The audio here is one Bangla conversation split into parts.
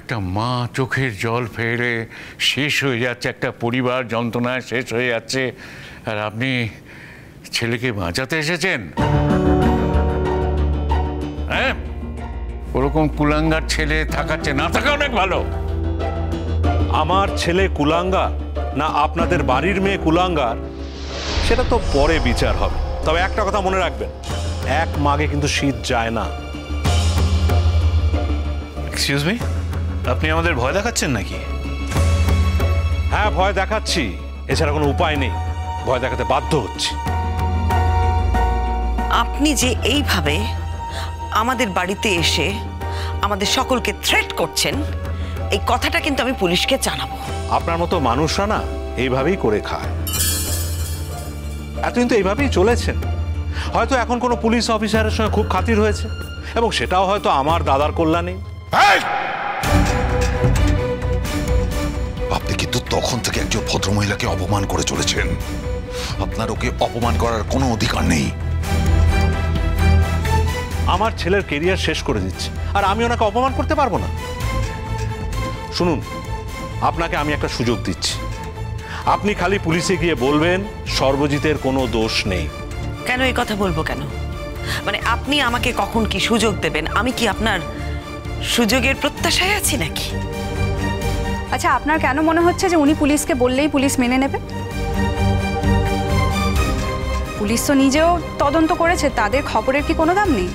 একটা মা চোখের জল ফেলে শেষ হয়ে যাচ্ছে, একটা পরিবার যন্ত্রণায় শেষ হয়ে যাচ্ছে, আর আপনি ছেলেকে বাঁচাতে এসেছেন? হ্যাঁ, ওরকম কুলাঙ্গার ছেলে থাকাচ্ছে না থাকা অনেক ভালো। আমার ছেলে কুলাঙ্গার না আপনাদের বাড়ির মেয়ে কুলাঙ্গার সেটা তো পরে বিচার হবে। তবে একটা কথা মনে রাখবেন, এক মাগে কিন্তু শীত যায় না। এক্সকিউজ মি, আপনি আমাদের ভয় দেখাচ্ছেন নাকি? হ্যাঁ, ভয় দেখাচ্ছি, এছাড়া কোনো উপায় নেই, ভয় দেখাতে বাধ্য হচ্ছি। আপনি যে এইভাবে আমাদের বাড়িতে এসে আমাদের সকলকে থ্রেট করছেন, এই কথাটা কিন্তু আমি পুলিশকে জানাবো। আপনার মতো মানুষরা না এইভাবেই করে খায়, এতদিন তো এইভাবেই চলেছেন। হয়তো এখন কোনো পুলিশ অফিসারের সঙ্গে খুব খাতির হয়েছে, এবং সেটাও হয়তো আমার দাদার কল্যাণে। আপনি কিন্তু তখন থেকে একজন ভদ্রমহিলাকে অপমান করে চলেছেন। আপনার ওকে অপমান করার কোনো অধিকার নেই। আমার ছেলের কেরিয়ার শেষ করে দিচ্ছে, আর আমি ওনাকে অপমান করতে পারবো না? শুনুন, আপনাকে আমি একটা সুযোগ দিচ্ছি। আপনি খালি পুলিশে গিয়ে বলবেন সর্বজিতের কোনো দোষ নেই। কেন এই কথা বলবো কেন? মানে আপনি আমাকে কখন কি সুযোগ দেবেন? আমি কি আপনার সুযোগের প্রত্যাশায় আছি নাকি? আচ্ছা, আপনার কেন মনে হচ্ছে যে উনি পুলিশকে বললেই পুলিশ মেনে নেবে? পুলিশ তো নিজেও তদন্ত করেছে, তাদের খবরের কি কোনো দাম নেই?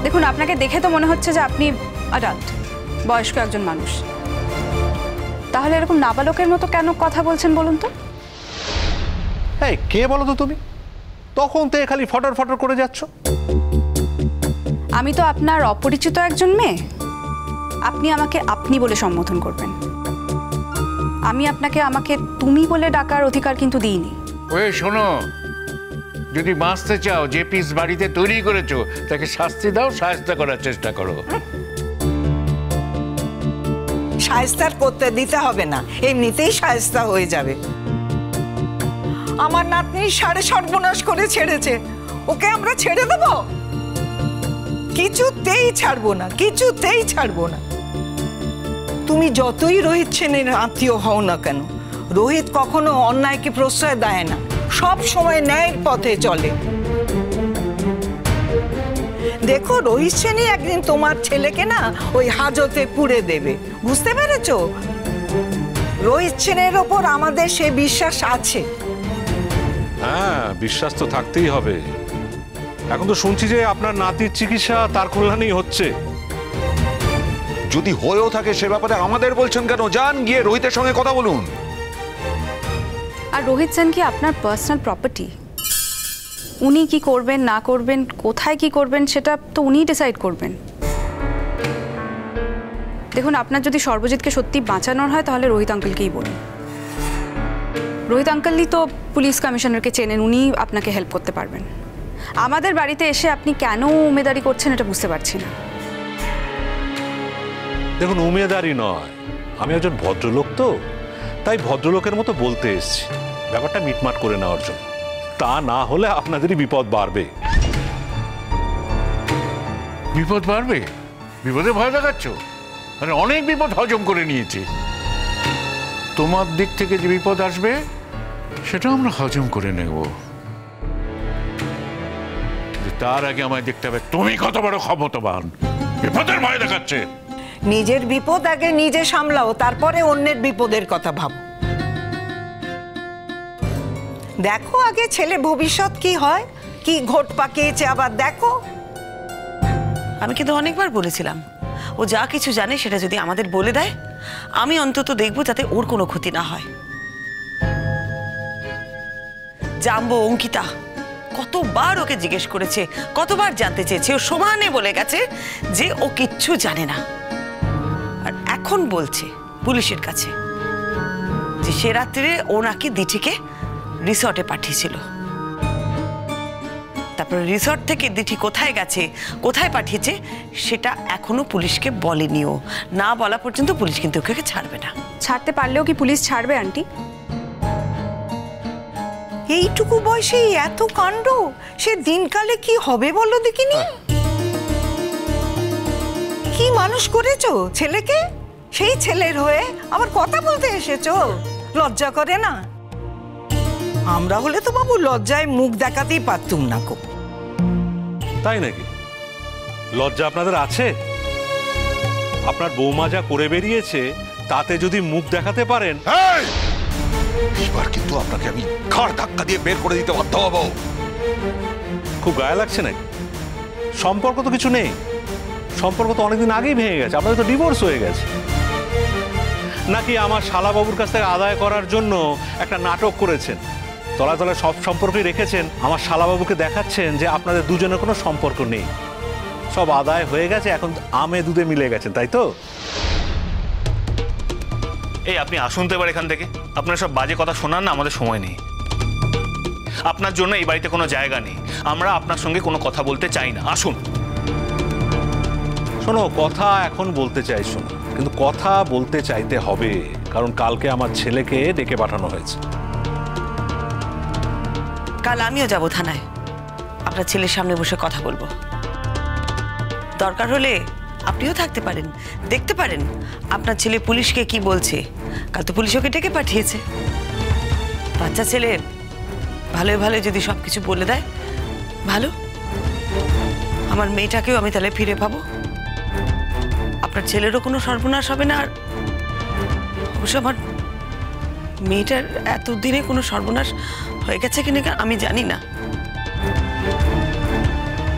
দেখুন, আপনাকে দেখে তো মনে হচ্ছে যে আপনি অ্যাডাল্ট, বয়স্ক একজন মানুষ। তাহলে এরকম নাবালকের মতো কেন কথা বলছেন বলুন তো? এই কে বলো তো তুমি? তখন তো খালি ফটর ফটর করে যাচ্ছ। আমি তো আপনার অপরিচিত একজন মেয়ে, আপনি আমাকে আপনি বলে সম্বোধন করবেন। আমি আপনাকে আমাকে তুমি বলে ডাকার অধিকার কিন্তু দিইনি। ওই শোনো, যদি বাঁচতে চাও, যে পিস বাড়িতে তৈরি করেছো তাকে শাস্তি দাও, শায়েস্তা করার চেষ্টা করো। শায়েস্তার করতে দিতে হবে না, এমনিতেই শায়েস্তা হয়ে যাবে। আমার নাতনি সাড়ে সর্বনাশ করে ছেড়েছে, ওকে আমরা ছেড়ে দেব? কিছুতেই ছাড়বো না, কিছুতেই ছাড়বো না। তুমি যতই রোহিত সেনের আত্মীয় হও না কেন, রোহিত কখনো অন্যায়কে প্রশ্রয় দেয় না, সব সময় ন্যায়ের পথে চলে। দেখো, রোহিত সেনই একদিন তোমার ছেলেকে না ওই হাজতে পুড়ে দেবে, বুঝতে পেরেছো? রোহিত সেনের ওপর আমাদের সে বিশ্বাস আছে। হ্যাঁ, বিশ্বাস তো থাকতেই হবে। এখন তো শুনছি যে আপনার নাতির চিকিৎসা তার কল্যাণেই হচ্ছে। যদি হয়েও থাকে সে ব্যাপারে আমাদের বলছেন কেন? যান গিয়ে রোহিতের সঙ্গে কথা বলুন। আর রোহিত সেন কি আপনার পার্সোনাল প্রপার্টি? উনি কি করবেন না করবেন, কোথায় কি করবেন, সেটা তো উনিই ডিসাইড করবেন। দেখুন, আপনার যদি সর্বজিৎকে সত্যি বাঁচানোর হয় তাহলে রোহিত আঙ্কেলকেই বলুন। রোহিত আঙ্কেলই তো পুলিশ কমিশনারকে চেনেন, উনি আপনাকে হেল্প করতে পারবেন। আমাদের বাড়িতে এসে আপনি কেন উমেদারি করছেন এটা বুঝতে পারছি না। দেখুন, উমেদারি নয়, আমি একজন ভদ্রলোক, তো তাই ভদ্রলোকের মতো বলতে এসেছি, ব্যাপারটা মিটমাট করে নেওয়ার জন্য। তা না হলে আপনাদেরই বিপদ বাড়বে। বিপদ বাড়বে? বিপদে ভয় দেখাচ্ছ? মানে অনেক বিপদ হজম করে নিয়েছি। তোমার দিক থেকে যে বিপদ আসবে সেটা আমরা হজম করে নেব। তার আগে আমায় দেখতে হবে তুমি কত বড় ক্ষমতাবান। বিপদের ভয় দেখাচ্ছে। নিজের বিপদ আগে নিজে সামলাও, তারপরে অন্যের বিপদের কথা ভাবো। দেখো আগে ছেলে ভবিষ্যৎ কি হয়, কি ঘট পাকিয়েছে আবার দেখো। আমি কিন্তু অনেকবার বলেছিলাম, ও যা কিছু জানে সেটা যদি আমাদের বলে দেয়, আমি অন্তত দেখবো যাতে ওর কোনো ক্ষতি না হয়। জাম্বো, অঙ্কিতা কতবার ওকে জিজ্ঞেস করেছে, কতবার জানতে চেয়েছে, ও সমানে বলে গেছে যে ও কিচ্ছু জানে না। আর এখন বলছে পুলিশের কাছে যে সে রাত্রে ও নাকি দিঠিকে রিসর্টে পাঠিয়েছিল। তারপরে রিসর্ট থেকে দিঠি কোথায় গেছে, কোথায় পাঠিয়েছে সেটা এখনো পুলিশকে বলেনিও। না বলা পর্যন্ত পুলিশ কিন্তু ওকে ছাড়বে না। ছাড়তে পারলেও কি পুলিশ ছাড়বে আন্টি? এইটুকু বয়সে এত কাণ্ড, সে দিনকালে কি হবে বলো দেখিনি। কি কি মানুষ করেছো ছেলেকে? সেই ছেলের হয়ে আবার কথা বলতে এসেছো? লজ্জা করে না? আমরা হলে তো বাবু লজ্জায় মুখ দেখাতেই পারতুম না গো। তাই নাকি? লজ্জা আপনাদের আছে? আপনার বৌমা যা করে বেরিয়েছে তাতে যদি মুখ দেখাতে পারেন। এবার কিন্তু আপনাকে আমি ঘাড় ধাক্কা দিয়ে বের করে দিতে বাধ্য হব। খুব গায়ে লাগছে নাকি? সম্পর্ক তো কিছু নেই, সম্পর্ক তো অনেকদিন আগেই ভেঙে গেছে, আপনাদের তো ডিভোর্স হয়ে গেছে। নাকি আমার শালাবাবুর কাছ থেকে আদায় করার জন্য একটা নাটক করেছেন, তলায় তলায় সব সম্পর্কই রেখেছেন, আমার শালাবাবুকে দেখাচ্ছেন যে আপনাদের দুজনের কোনো সম্পর্ক নেই, সব আদায় হয়ে গেছে, এখন আমে দুধে মিলে গেছেন, তাই তো? এই আপনি আসুন তো এবার এখান থেকে। আপনার সব বাজে কথা শোনার না আমাদের সময় নেই। আপনার জন্য এই বাড়িতে কোনো জায়গা নেই, আমরা আপনার সঙ্গে কোনো কথা বলতে চাই না। আসুন। শোনো, কথা এখন বলতে চাই, শোনো, কিন্তু কথা বলতে চাইতে হবে, কারণ কালকে আমার ছেলেকে ডেকে পাঠানো হয়েছে। কাল আমিও যাব থানায়, আপনার ছেলের সামনে বসে কথা বলবো। দরকার হলে আপনিও থাকতে পারেন, দেখতে পারেন আপনার ছেলে পুলিশকে কি বলছে। কাল তো পুলিশ ওকে ডেকে পাঠিয়েছে। বাচ্চা ছেলে ভালো ভালো যদি সবকিছু বলে দেয়, ভালো, আমার মেয়েটাকেও আমি তাহলে ফিরে পাবো। আপনার ছেলেরও কোনো সর্বনাশ হবে না। আর অবশ্য আমার মেয়েটার এতদিনে কোনো সর্বনাশ হয়ে গেছে কিনা আমি জানি না।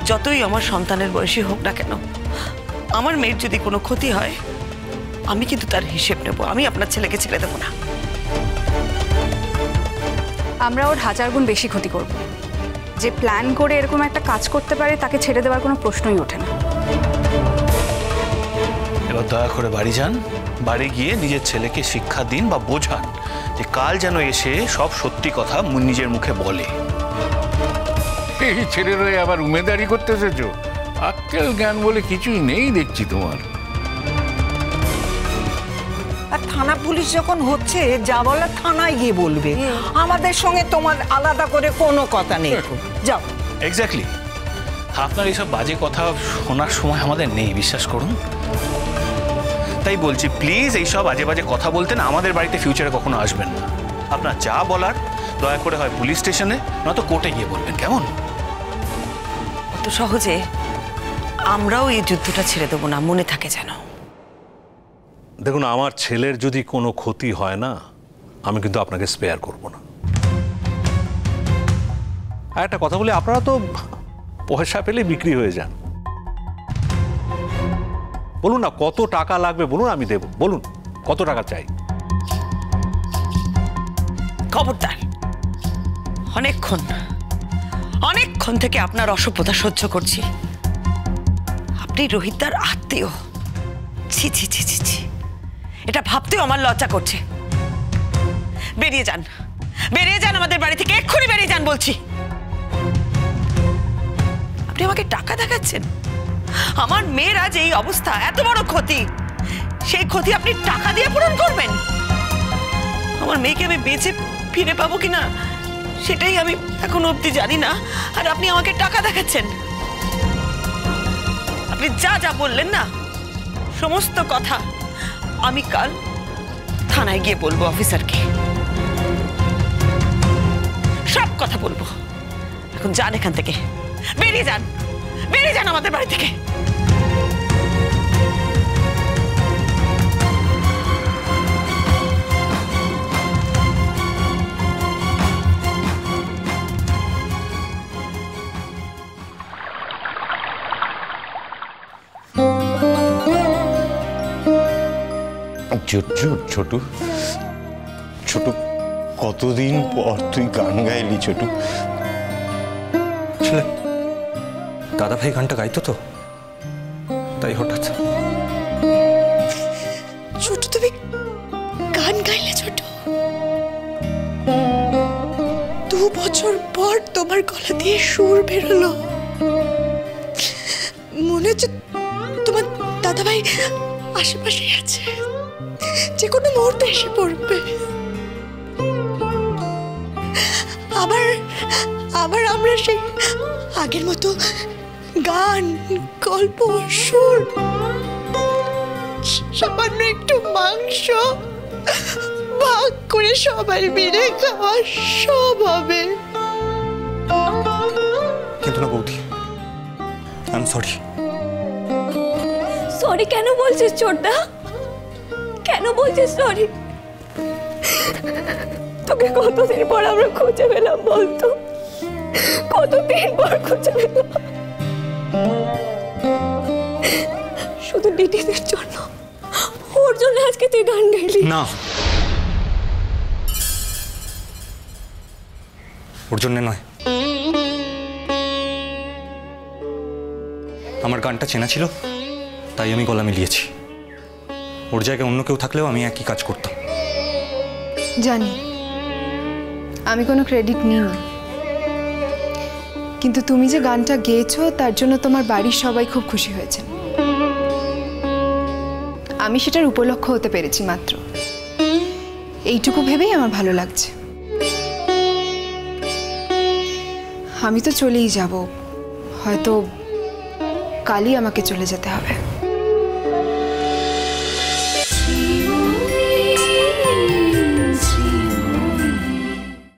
যতই আমার সন্তানের বয়সী হোক না কেন, আমার মেয়ের যদি কোনো ক্ষতি হয়, আমি কিন্তু তার হিসেব নেব। আমি আপনার ছেলেকে ছেড়ে দেবো না। আমরা ওর 1000 গুণ বেশি ক্ষতি করব। যে প্ল্যান করে এরকম একটা কাজ করতে পারে তাকে ছেড়ে দেওয়ার কোনো প্রশ্নই ওঠে না। এবার দয়া করে বাড়ি যান, বাড়ি গিয়ে নিজের ছেলেকে শিক্ষা দিন বা বোঝান যে কাল যেন এসে সব সত্যি কথা নিজের মুখে বলে। এই ছেলের হয়ে আবার উমেদারি করতে এসেছো? আক্কেল জ্ঞান বলে কিছুই নেই দেখছি তোমার। আর থানা পুলিশ যখন হচ্ছে, যা বলার থানায় গিয়ে বলবে। আমাদের সঙ্গে তোমার আলাদা করে কোনো কথা নেই। যাও। এক্স্যাক্টলি। আপনার এইসব বাজে কথা শোনার সময় আমাদের নেই, বিশ্বাস করুন। তাই বলছি, প্লিজ এইসব বাজে বাজে কথা বলতেন আমাদের বাড়িতে ফিউচারে কখনো আসবেন না। আপনার যা বলার দয়া করে হয় পুলিশ স্টেশনে, নয়তো কোর্টে গিয়ে বলবেন, কেমন? অত সহজে আমরাও এই যুদ্ধটা ছেড়ে দেবো না, মনে থাকে যেন। দেখুন, আমার ছেলের যদি কোনো ক্ষতি হয় না, আমি কিন্তু আপনাকে স্পেয়ার করব না। আর একটা কথা বলি, আপনারা তো পয়সা পেলে বিক্রি হয়ে যান। বলুন না কত টাকা লাগবে, বলুন, আমি দেব। বলুন কত টাকা চাই। খবরদার, অনেকক্ষণ থেকে আপনার অসভ্যতা সহ্য করছি। আপনি রোহিতদার আত্মীয়। ছি ছি ছি ছি ছি, এটা ভাবতেও আমার লজ্জা করছে। বেরিয়ে যান, বেরিয়ে যান আমাদের বাড়ি থেকে, এক্ষুনি বেরিয়ে যান বলছি। আপনি আমাকে টাকা দেখাচ্ছেন? আমার মেয়ের আজ এই অবস্থা, এত বড় ক্ষতি, সেই ক্ষতি আপনি টাকা দিয়ে পূরণ করবেন? আমার মেয়েকে আমি বেঁচে ফিরে পাবো কিনা সেটাই আমি এখনো অবধি জানি না, আর আপনি আমাকে টাকা দেখাচ্ছেন। আপনি যা যা বললেন না, সমস্ত কথা আমি কাল থানায় গিয়ে বলবো অফিসারকে, সব কথা বলবো। এখন যান এখান থেকে, বেরিয়ে যান, বেরিয়ে যান আমাদের বাড়ি থেকে। ছোটু, কতদিন পর তুই গান গাইলি ছোটু। আসলে দাদা ভাই গানটা গাইতো তো, তাই হঠাৎ। ছোট, তুমি গান গাইলে ছোট? 2 বছর পর তোমার গলা দিয়ে সুর বেরোলো। মনে হচ্ছে তোমার দাদা ভাই আশেপাশে আছে, যে কোনো মুহূর্তে এসে পড়বে। আবার আমরা সেই আগের মতো গান, গল্প, সুর সামান্য একটু মাংস ভাগ করে সবাই মিলে খাওয়া সব হবে। কিন্তু না বৌদি, আই এম সরি। সরি কেন বলছিস ছোটদা? কেন বলছিস সরি? তোকে কতদিন পর আমরা খুঁজে পেলাম বলতো, কতদিন পর খুঁজে পেলাম, শুধু ডিটিদের জন্য, ওর জন্য আজকে তুই গান গাইলি? না, ওর জন্য নয়। আমার গানটা চেনা ছিল তাই আমি গলা মিলিয়েছি। ওর জায়গায় অন্য কেউ থাকলেও আমি একই কাজ করতাম। জানি আমি কোনো ক্রেডিট নিইনি, কিন্তু তুমি যে গানটা গেয়েছো তার জন্য তোমার বাড়ির সবাই খুব খুশি হয়েছেন। আমি সেটার উপলক্ষ হতে পেরেছি মাত্র, এইটুকু ভেবেই আমার ভালো লাগছে। আমি তো চলেই যাব, হয়তো কালই আমাকে চলে যেতে হবে।